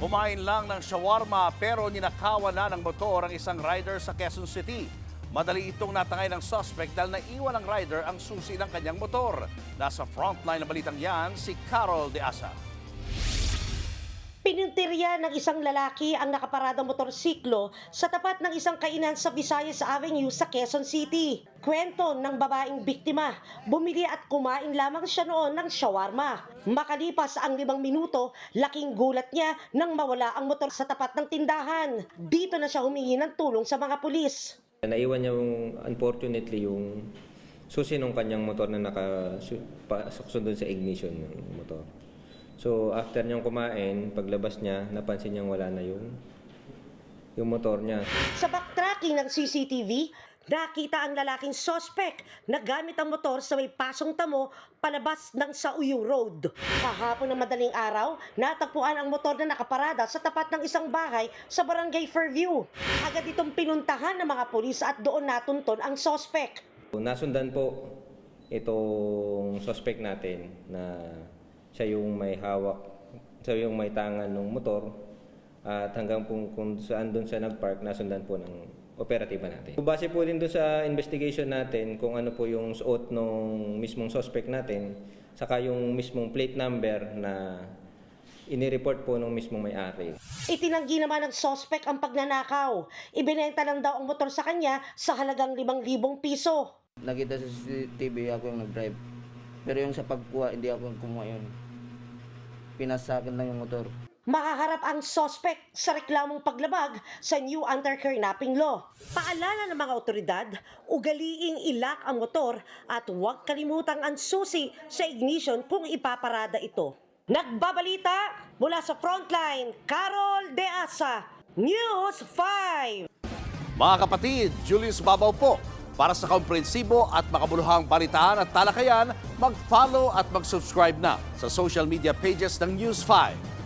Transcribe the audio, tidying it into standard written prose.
Kumain lang ng shawarma pero ninakawan na ng motor ang isang rider sa Quezon City. Madali itong natangay ng suspect dahil naiwan ng rider ang susi ng kanyang motor. Nasa frontline ng balitang yan si Carol De Asa. Pinintirya ng isang lalaki ang nakaparadang motorsiklo sa tapat ng isang kainan sa Visayas Avenue sa Quezon City. Kwento ng babaeng biktima, bumili at kumain lamang siya noon ng shawarma. Makalipas ang 5 minuto, laking gulat niya nang mawala ang motor sa tapat ng tindahan. Dito na siya humingi ng tulong sa mga pulis. Naiwan niya unfortunately yung susi ng kanyang motor na nakasukso doon sa ignition ng motor. So after niyang kumain, paglabas niya, napansin niyang wala na yung motor niya. Sa backtracking ng CCTV, nakita ang lalaking suspect na gamit ang motor sa may pasong tamo palabas ng Sauyu Road. Kahapon ng madaling araw, natagpuan ang motor na nakaparada sa tapat ng isang bahay sa Barangay Fairview. Agad itong pinuntahan ng mga pulis at doon natunton ang suspect. Nasundan po itong suspect natin na siya yung may hawak, siya yung may tangan ng motor at hanggang kung saan doon siya nagpark, nasundan po ng operatiba natin. Base po din doon sa investigation natin kung ano po yung suot ng mismong suspect natin, saka yung mismong plate number na inireport po ng mismong may-ari. Itinanggi naman ng suspect ang pagnanakaw. Ibinenta lang daw ang motor sa kanya sa halagang 5,000 piso. Nakita sa CCTV ako yung nag-drive. Pero yung sa pagkuha, hindi ako yung kumuha yun. Pinasakin lang yung motor. Mahaharap ang suspect sa reklamong paglabag sa new anti-kidnapping law. Paalala ng mga otoridad, ugaliing ilak ang motor at huwag kalimutang ang susi sa ignition kung ipaparada ito. Nagbabalita mula sa Frontline, Carol De Asa, News 5. Mga kapatid, Julius Babaw po. Para sa komprehensibo at makabuluhang balitaan at talakayan, mag-follow at mag-subscribe na sa social media pages ng News 5.